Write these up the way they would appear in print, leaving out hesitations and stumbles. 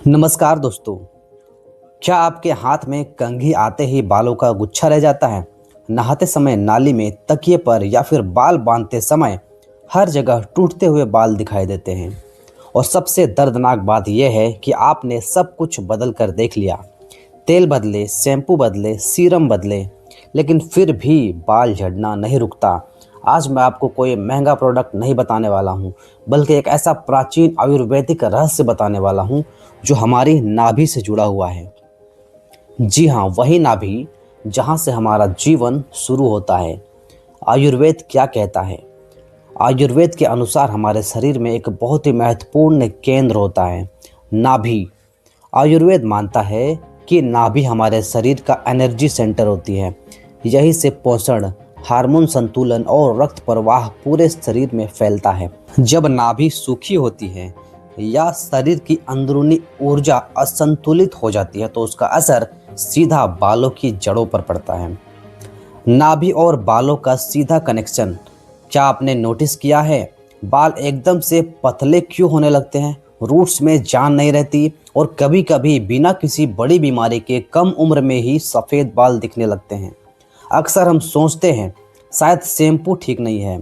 नमस्कार दोस्तों। क्या आपके हाथ में कंघी आते ही बालों का गुच्छा रह जाता है? नहाते समय नाली में, तकिए पर या फिर बाल बांधते समय हर जगह टूटते हुए बाल दिखाई देते हैं। और सबसे दर्दनाक बात यह है कि आपने सब कुछ बदल कर देख लिया, तेल बदले, शैम्पू बदले, सीरम बदले, लेकिन फिर भी बाल झड़ना नहीं रुकता। आज मैं आपको कोई महंगा प्रोडक्ट नहीं बताने वाला हूँ, बल्कि एक ऐसा प्राचीन आयुर्वेदिक रहस्य बताने वाला हूँ जो हमारी नाभि से जुड़ा हुआ है। जी हाँ, वही नाभि जहाँ से हमारा जीवन शुरू होता है। आयुर्वेद क्या कहता है? आयुर्वेद के अनुसार हमारे शरीर में एक बहुत ही महत्वपूर्ण केंद्र होता है, नाभि। आयुर्वेद मानता है कि नाभि हमारे शरीर का एनर्जी सेंटर होती है। यहीं से पोषण, हार्मोन संतुलन और रक्त प्रवाह पूरे शरीर में फैलता है। जब नाभि सूखी होती है या शरीर की अंदरूनी ऊर्जा असंतुलित हो जाती है तो उसका असर सीधा बालों की जड़ों पर पड़ता है। नाभि और बालों का सीधा कनेक्शन। क्या आपने नोटिस किया है, बाल एकदम से पतले क्यों होने लगते हैं? रूट्स में जान नहीं रहती और कभी कभी बिना किसी बड़ी बीमारी के कम उम्र में ही सफ़ेद बाल दिखने लगते हैं। अक्सर हम सोचते हैं शायद शैम्पू ठीक नहीं है,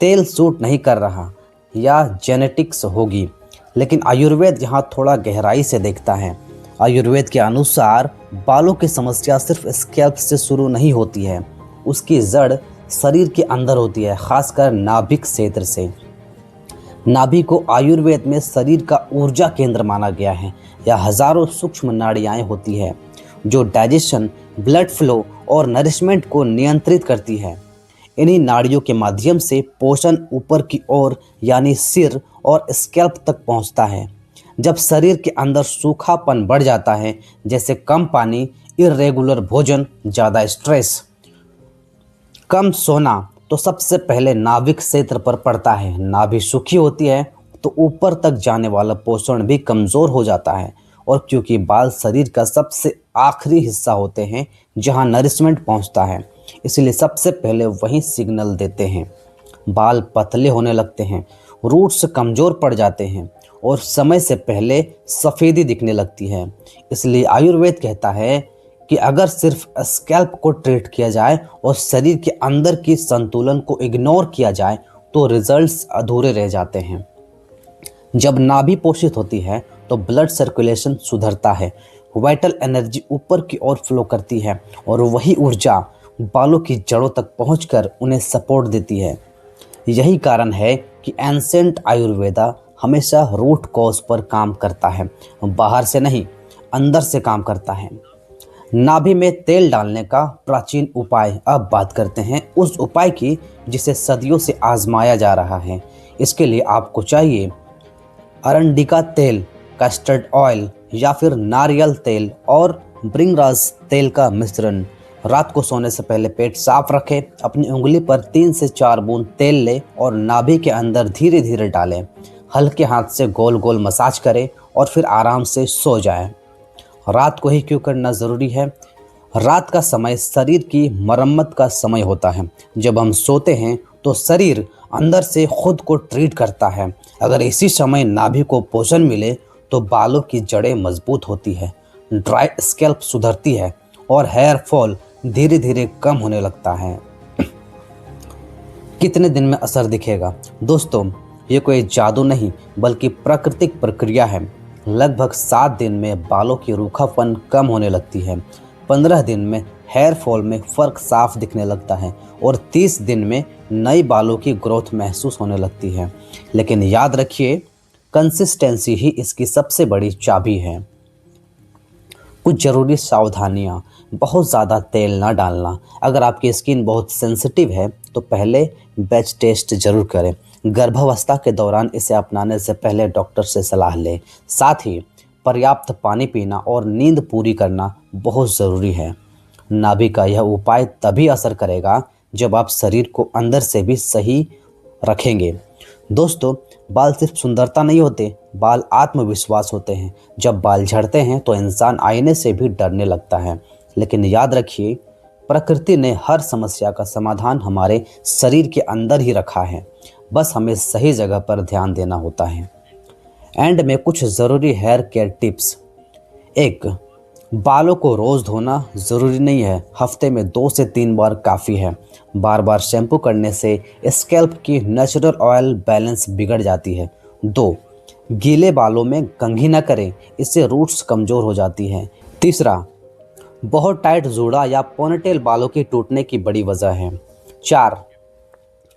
तेल सूट नहीं कर रहा या जेनेटिक्स होगी, लेकिन आयुर्वेद यहाँ थोड़ा गहराई से देखता है। आयुर्वेद के अनुसार बालों की समस्या सिर्फ स्कैल्प से शुरू नहीं होती है, उसकी जड़ शरीर के अंदर होती है, खासकर नाभिक क्षेत्र से। नाभि को आयुर्वेद में शरीर का ऊर्जा केंद्र माना गया है। यह हजारों सूक्ष्म नाड़ियाँ होती है जो डाइजेशन, ब्लड फ्लो और नरिशमेंट को नियंत्रित करती है। इन्हीं नाड़ियों के माध्यम से पोषण ऊपर की ओर यानी सिर और स्कैल्प तक पहुंचता है। जब शरीर के अंदर सूखापन बढ़ जाता है, जैसे कम पानी, इर्रेगुलर भोजन, ज़्यादा स्ट्रेस, कम सोना, तो सबसे पहले नाभिक क्षेत्र पर पड़ता है। नाभि सूखी होती है तो ऊपर तक जाने वाला पोषण भी कमज़ोर हो जाता है। और क्योंकि बाल शरीर का सबसे आखिरी हिस्सा होते हैं जहां नरिशमेंट पहुंचता है, इसलिए सबसे पहले वहीं सिग्नल देते हैं। बाल पतले होने लगते हैं, रूट्स कमज़ोर पड़ जाते हैं और समय से पहले सफ़ेदी दिखने लगती है। इसलिए आयुर्वेद कहता है कि अगर सिर्फ स्कैल्प को ट्रीट किया जाए और शरीर के अंदर की संतुलन को इग्नोर किया जाए तो रिजल्ट्स अधूरे रह जाते हैं। जब नाभि पोषित होती है तो ब्लड सर्कुलेशन सुधरता है, वाइटल एनर्जी ऊपर की ओर फ्लो करती है और वही ऊर्जा बालों की जड़ों तक पहुंचकर उन्हें सपोर्ट देती है। यही कारण है कि एंसेंट आयुर्वेदा हमेशा रूट कॉज पर काम करता है, बाहर से नहीं, अंदर से काम करता है। नाभि में तेल डालने का प्राचीन उपाय। अब बात करते हैं उस उपाय की जिसे सदियों से आजमाया जा रहा है। इसके लिए आपको चाहिए अरंडिका तेल, कस्टर्ड ऑयल या फिर नारियल तेल और भृंगराज तेल का मिश्रण। रात को सोने से पहले पेट साफ रखें, अपनी उंगली पर 3 से 4 बूंद तेल लें और नाभि के अंदर धीरे धीरे डालें। हल्के हाथ से गोल गोल मसाज करें और फिर आराम से सो जाएं। रात को ही क्यों करना ज़रूरी है? रात का समय शरीर की मरम्मत का समय होता है। जब हम सोते हैं तो शरीर अंदर से खुद को ट्रीट करता है। अगर इसी समय नाभि को पोषण मिले तो बालों की जड़ें मजबूत होती है, ड्राई स्कैल्प सुधरती है और हेयर फॉल धीरे धीरे कम होने लगता है। कितने दिन में असर दिखेगा? दोस्तों, ये कोई जादू नहीं बल्कि प्राकृतिक प्रक्रिया है। लगभग 7 दिन में बालों की रूखापन कम होने लगती है, 15 दिन में हेयर फॉल में फ़र्क साफ दिखने लगता है और 30 दिन में नई बालों की ग्रोथ महसूस होने लगती है। लेकिन याद रखिए, कंसिस्टेंसी ही इसकी सबसे बड़ी चाबी है। कुछ ज़रूरी सावधानियाँ। बहुत ज़्यादा तेल ना डालना। अगर आपकी स्किन बहुत सेंसिटिव है तो पहले बैच टेस्ट ज़रूर करें। गर्भावस्था के दौरान इसे अपनाने से पहले डॉक्टर से सलाह लें। साथ ही पर्याप्त पानी पीना और नींद पूरी करना बहुत ज़रूरी है। नाभि का यह उपाय तभी असर करेगा जब आप शरीर को अंदर से भी सही रखेंगे। दोस्तों, बाल सिर्फ सुंदरता नहीं होते, बाल आत्मविश्वास होते हैं। जब बाल झड़ते हैं तो इंसान आईने से भी डरने लगता है। लेकिन याद रखिए, प्रकृति ने हर समस्या का समाधान हमारे शरीर के अंदर ही रखा है, बस हमें सही जगह पर ध्यान देना होता है। एंड में कुछ ज़रूरी हेयर केयर टिप्स। एक, बालों को रोज़ धोना ज़रूरी नहीं है, हफ्ते में 2 से 3 बार काफ़ी है। बार बार शैम्पू करने से स्कैल्प की नेचुरल ऑयल बैलेंस बिगड़ जाती है। 2, गीले बालों में कंघी न करें, इससे रूट्स कमज़ोर हो जाती हैं। तीसरा, बहुत टाइट जूड़ा या पोनीटेल बालों के टूटने की बड़ी वजह है। 4,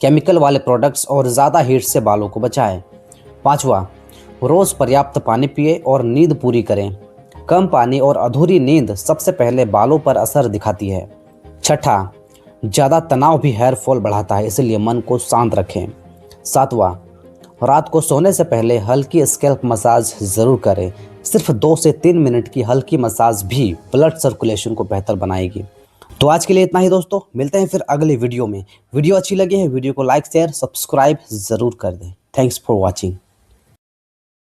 केमिकल वाले प्रोडक्ट्स और ज़्यादा हीट से बालों को बचाएं। 5वां, रोज़ पर्याप्त पानी पिए और नींद पूरी करें। कम पानी और अधूरी नींद सबसे पहले बालों पर असर दिखाती है। 6, ज़्यादा तनाव भी हेयर फॉल बढ़ाता है, इसलिए मन को शांत रखें। 7वां, रात को सोने से पहले हल्की स्कैल्प मसाज ज़रूर करें। सिर्फ 2 से 3 मिनट की हल्की मसाज भी ब्लड सर्कुलेशन को बेहतर बनाएगी। तो आज के लिए इतना ही दोस्तों, मिलते हैं फिर अगले वीडियो में। वीडियो अच्छी लगी है वीडियो को लाइक शेयर सब्सक्राइब ज़रूर कर दें। Thanks for watching.